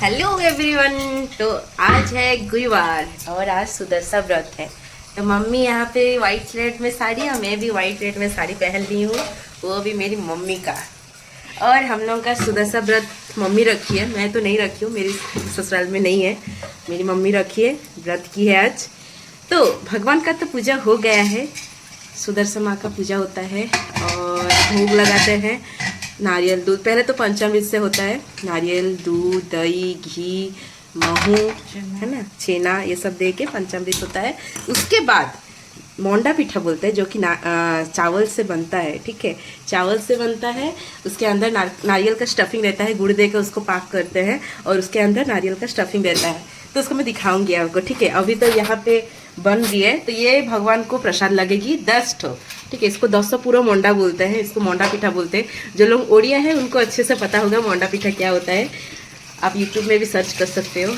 Hello everyone. तो आज है गुरुवार और आज सुदर्शा व्रत है। तो मम्मी यहाँ पे वाइट स्लेट में साड़ी और मैं भी वाइट स्लेट में साड़ी पहन ली हूँ, वो भी मेरी मम्मी का। और हम लोग का सुदर्शा व्रत मम्मी रखी है, मैं तो नहीं रखी हूँ, मेरी ससुराल में नहीं है, मेरी मम्मी रखी है, व्रत की है आज। तो भगवान का तो पूजा हो गया है, सुदर्शा माँ का पूजा होता है और भोग लगाते हैं। नारियल दूध, पहले तो पंचामृत से होता है, नारियल दूध दही घी महू है ना, छेना, ये सब दे के पंचामृत होता है। उसके बाद मोंडा पीठा बोलते हैं, जो कि चावल से बनता है। ठीक है, चावल से बनता है, उसके अंदर नारियल का स्टफिंग रहता है, गुड़ दे के उसको पाक करते हैं और उसके अंदर नारियल का स्टफिंग रहता है। तो उसको मैं दिखाऊंगी आपको। ठीक है, अभी तो यहाँ पे बन रही है, तो ये भगवान को प्रसाद लगेगी 10 ठो। ठीक है, इसको 10 पूरा मोंडा बोलते हैं, इसको मोंडा पीठा बोलते हैं। जो लोग ओडिया है उनको अच्छे से पता होगा मोंडा पीठा क्या होता है, आप यूट्यूब में भी सर्च कर सकते हो।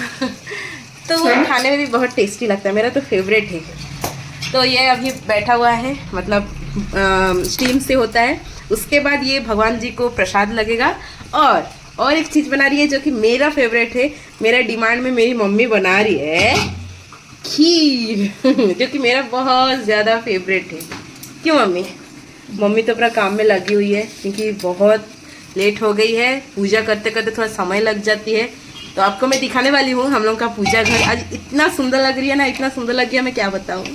तो खाने में भी बहुत टेस्टी लगता है, मेरा तो फेवरेट है। तो ये अभी बैठा हुआ है, मतलब स्टीम से होता है। उसके बाद ये भगवान जी को प्रसाद लगेगा। और एक चीज़ बना रही है जो कि मेरा फेवरेट है, मेरा डिमांड में मेरी मम्मी बना रही है खीर। जो कि मेरा बहुत ज़्यादा फेवरेट है। क्यों मम्मी? मम्मी तो अपना काम में लगी हुई है, क्योंकि बहुत लेट हो गई है, पूजा करते करते थोड़ा समय लग जाती है। तो आपको मैं दिखाने वाली हूँ हम लोग का पूजा घर। आज इतना सुंदर लग रही है ना, इतना सुंदर लग गया, मैं क्या बताऊँ।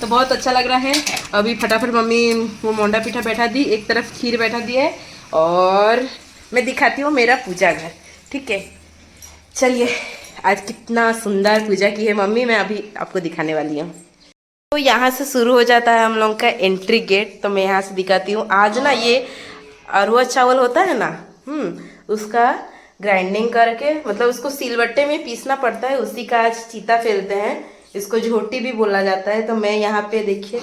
तो बहुत अच्छा लग रहा है। अभी फटाफट मम्मी वो मोंडा पीठा बैठा दी, एक तरफ खीर बैठा दी है, और मैं दिखाती हूँ मेरा पूजा घर। ठीक है, चलिए। आज कितना सुंदर पूजा की है मम्मी, मैं अभी आपको दिखाने वाली हूँ। तो यहाँ से शुरू हो जाता है हम लोग का एंट्री गेट। तो मैं यहाँ से दिखाती हूँ। आज ना ये अरवा चावल होता है ना, उसका ग्राइंडिंग करके, मतलब उसको सिलबट्टे में पीसना पड़ता है, उसी का आज चीता फेरते हैं। इसको झोटी भी बोला जाता है। तो मैं यहाँ पे देखिए,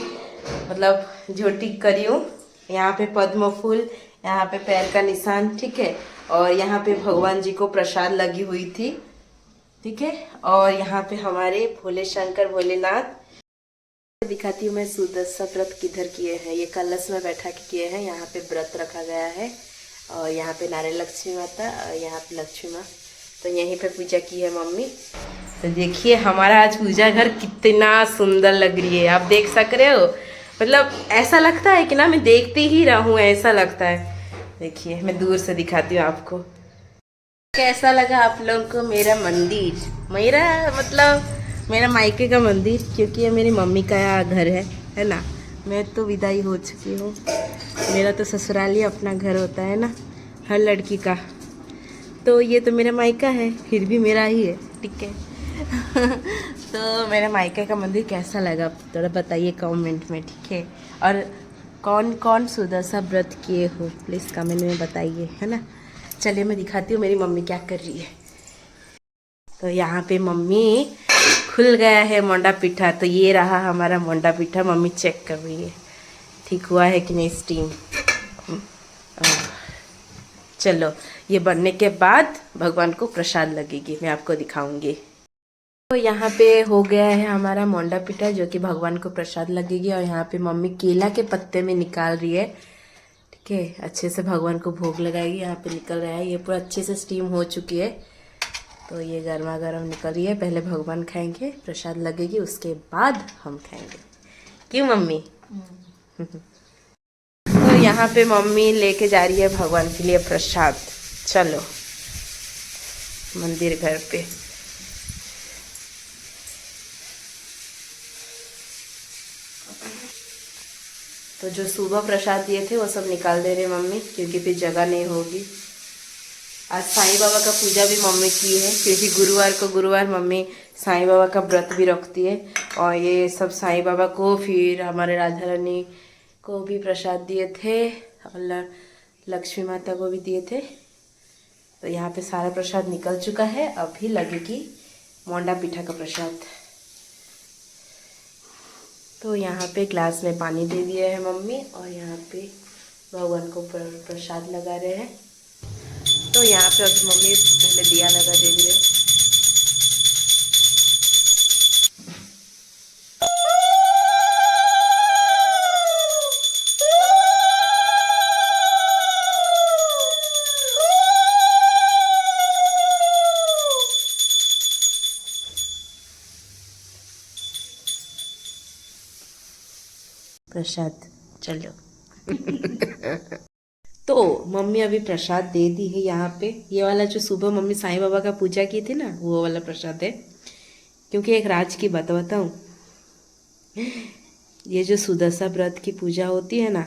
मतलब झोटी करी हूँ। यहाँ पे पद्म फूल, यहाँ पे पैर का निशान। ठीक है, और यहाँ पे भगवान जी को प्रसाद लगी हुई थी। ठीक है, और यहाँ पे हमारे भोले शंकर भोलेनाथ। दिखाती हूँ मैं सुदर्शा व्रत किधर किए हैं। ये कलश में बैठा के किए हैं, यहाँ पे व्रत रखा गया है। और यहाँ पे नारायण लक्ष्मी माता और यहाँ पे लक्ष्मी माँ। तो यहीं पे पूजा की है मम्मी। तो देखिए हमारा आज पूजा घर कितना सुंदर लग रही है, आप देख सक रहे हो। मतलब ऐसा लगता है कि ना मैं देखते ही रहूँ, ऐसा लगता है। देखिए मैं दूर से दिखाती हूँ आपको। कैसा लगा आप लोगों को मेरा मंदिर, मेरा मतलब मेरा मायके का मंदिर, क्योंकि ये मेरी मम्मी का घर है ना। मैं तो विदाई हो चुकी हूँ, मेरा तो ससुराल ही अपना घर होता है ना, हर लड़की का। तो ये तो मेरा मायका है, फिर भी मेरा ही है। ठीक है। तो मेरा मायके का मंदिर कैसा लगा थोड़ा बताइए कमेंट में। ठीक है, और कौन कौन सुदर्शा व्रत किए हो प्लीज़ कमेंट में बताइए, है ना। चलिए मैं दिखाती हूँ मेरी मम्मी क्या कर रही है। तो यहाँ पे मम्मी खुल गया है मोंडा पीठा। तो ये रहा हमारा मोंडा पीठा, मम्मी चेक कर रही है ठीक हुआ है कि नहीं स्टीम। चलो, ये बनने के बाद भगवान को प्रसाद लगेगी, मैं आपको दिखाऊंगी। तो यहाँ पे हो गया है हमारा मोंडा पीठा, जो कि भगवान को प्रसाद लगेगी। और यहाँ पे मम्मी केला के पत्ते में निकाल रही है। ठीक है, अच्छे से भगवान को भोग लगाएगी। यहाँ पे निकल रहा है, ये पूरा अच्छे से स्टीम हो चुकी है। तो ये गर्मा गर्म निकल रही है, पहले भगवान खाएंगे, प्रसाद लगेगी, उसके बाद हम खाएंगे। क्यों मम्मी? तो यहाँ पे मम्मी लेके जा रही है भगवान के लिए प्रसाद। चलो मंदिर घर पे। तो जो सुबह प्रसाद दिए थे वो सब निकाल दे रहे मम्मी, क्योंकि फिर जगह नहीं होगी। आज साईं बाबा का पूजा भी मम्मी की है, क्योंकि गुरुवार मम्मी साईं बाबा का व्रत भी रखती है। और ये सब साईं बाबा को, फिर हमारे राधा रानी को भी प्रसाद दिए थे, और लक्ष्मी माता को भी दिए थे। तो यहाँ पे सारा प्रसाद निकल चुका है, अभी लगेगी मोंडा पीठा का प्रसाद। तो यहाँ पे ग्लास में पानी दे दिए है मम्मी, और यहाँ पे भगवान को प्रसाद लगा रहे हैं। तो यहाँ पे अभी मम्मी पहले दिया लगा दे रही है। प्रसाद चलो। तो मम्मी अभी प्रसाद दे दी है यहाँ पे। ये वाला जो सुबह मम्मी साईं बाबा का पूजा की थी ना, वो वाला प्रसाद है। क्योंकि एक राज की बात बताऊँ, ये जो सुदशा व्रत की पूजा होती है ना,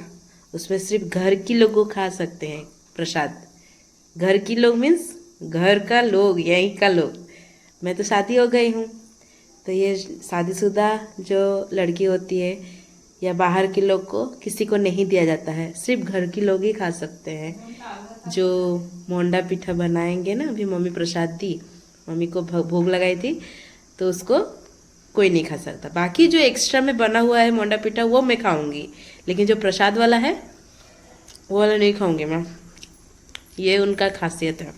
उसमें सिर्फ घर की लोग को खा सकते हैं प्रसाद। घर की लोग मीन्स घर का लोग, यहीं का लोग। मैं तो शादी हो गई हूँ, तो ये शादीशुदा जो लड़की होती है या बाहर के लोग को किसी को नहीं दिया जाता है, सिर्फ घर के लोग ही खा सकते हैं। जो मोंडा पिठा बनाएंगे ना, अभी मम्मी प्रसाद दी, मम्मी को भोग लगाई थी, तो उसको कोई नहीं खा सकता। बाकी जो एक्स्ट्रा में बना हुआ है मोंडा पिठा वो मैं खाऊंगी, लेकिन जो प्रसाद वाला है वो वाला नहीं खाऊंगी मैं। ये उनका खासियत है।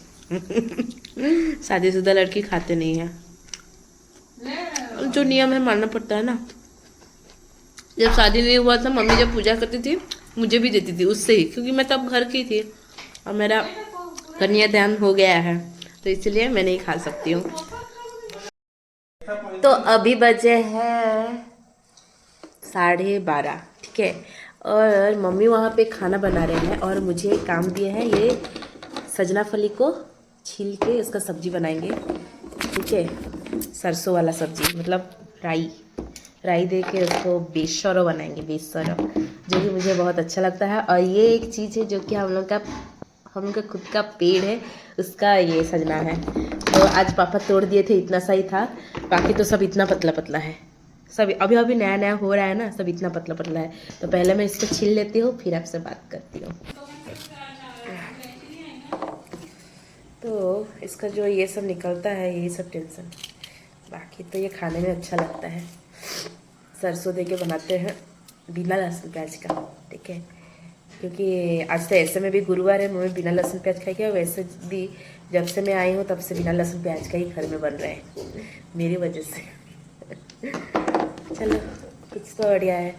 शादीशुदा लड़की खाते नहीं है, जो नियम है मानना पड़ता है ना। जब शादी नहीं हुआ था, मम्मी जब पूजा करती थी मुझे भी देती थी उससे ही, क्योंकि मैं तब घर की थी और मेरा कन्यादान हो गया है, तो इसलिए मैं नहीं खा सकती हूँ। तो अभी बजे हैं 12:30, ठीक है। और मम्मी वहाँ पे खाना बना रहे हैं और मुझे एक काम दिया है, ये सजना फली को छील के इसका सब्जी बनाएंगे, ठीक है। सरसों वाला सब्जी, मतलब राई दे के उसको बेसर बनाएंगे, बेसर, जो कि मुझे बहुत अच्छा लगता है। और ये एक चीज़ है जो कि हम लोग का खुद का पेड़ है, उसका ये सजना है। तो आज पापा तोड़ दिए थे, इतना सा ही था, बाकी तो सब इतना पतला पतला है। सब अभी अभी नया नया हो रहा है ना, सब इतना पतला पतला है। तो पहले मैं इसको छील लेती हूँ, फिर आपसे बात करती हूँ। तो इसका जो ये सब निकलता है, यही सब टेंशन, बाकी तो ये खाने में अच्छा लगता है। सरसों दे के बनाते हैं बिना लहसुन प्याज का, ठीक है। क्योंकि आज तो ऐसे में भी गुरुवार है, मम्मी बिना लहसुन प्याज खाई है। वैसे भी जब से मैं आई हूँ तब से बिना लहसुन प्याज का ही घर में बन रहे हैं, मेरी वजह से। चलो कुछ तो बढ़िया है।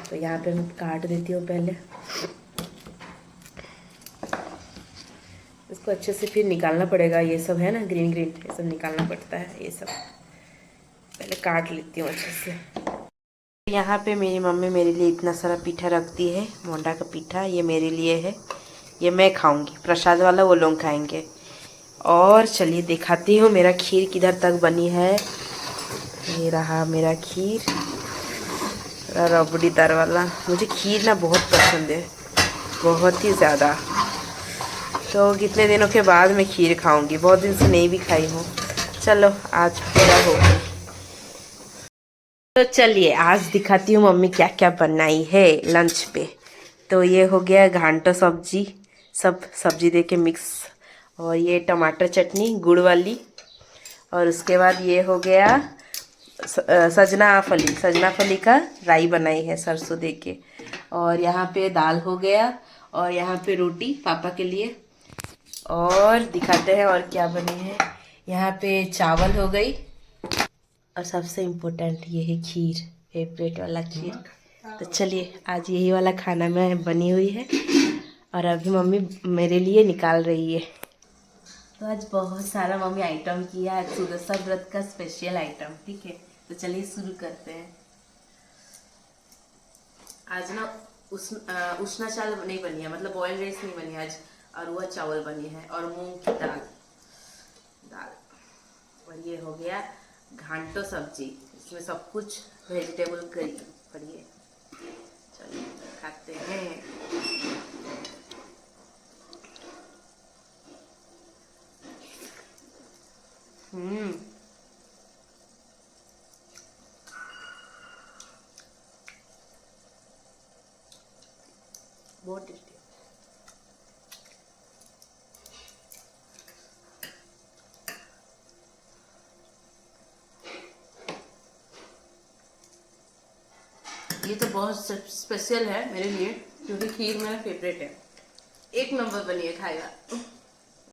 तो यहाँ पे मैं काट देती हूँ पहले इसको अच्छे से, फिर निकालना पड़ेगा। ये सब है ना ग्रीन ग्रीन, ये सब निकालना पड़ता है। ये सब पहले काट लेती हूँ अच्छे से। यहाँ पे मेरी मम्मी मेरे लिए इतना सारा पीठा रखती है, मोंडा का पीठा। ये मेरे लिए है, ये मैं खाऊंगी, प्रसाद वाला वो लोग खाएंगे। और चलिए दिखाती हूँ मेरा खीर किधर तक बनी है। ये रहा मेरा खीर, रबड़ीदार वाला। मुझे खीर ना बहुत पसंद है, बहुत ही ज़्यादा। तो कितने दिनों के बाद मैं खीर खाऊंगी, बहुत दिन से नहीं भी खाई हूँ। चलो आज पूरा होगी। तो चलिए आज दिखाती हूँ मम्मी क्या क्या बनाई है लंच पे। तो ये हो गया घांटो सब्जी, सब सब्जी दे के मिक्स, और ये टमाटर चटनी गुड़ वाली। और उसके बाद ये हो गया सजना फली का राई बनाई है सरसों दे के। और यहाँ पे दाल हो गया, और यहाँ पे रोटी पापा के लिए। और दिखाते हैं और क्या बने हैं। यहाँ पे चावल हो गई, और सबसे इम्पोर्टेंट ये है खीर, फेवरेट वाला खीर। तो चलिए आज यही वाला खाना में बनी हुई है, और अभी मम्मी मेरे लिए निकाल रही है। तो आज बहुत सारा मम्मी आइटम किया है, सुदशा व्रत का स्पेशल आइटम, ठीक है। तो चलिए शुरू करते हैं। आज ना उष्णा चावल नहीं बनी है, मतलब बॉयल राइस नहीं बनी है आज, अरवा चावल बनी है, और मूंग की दाल। और ये हो गया घांटो सब्जी, इसमें सब कुछ वेजिटेबल करी पड़ी है। चलिए खाते हैं। बहुत टेस्टी। ये तो बहुत स्पेशल है मेरे लिए, क्योंकि खीर मेरा फेवरेट है। एक नंबर बनी है, खाएगा।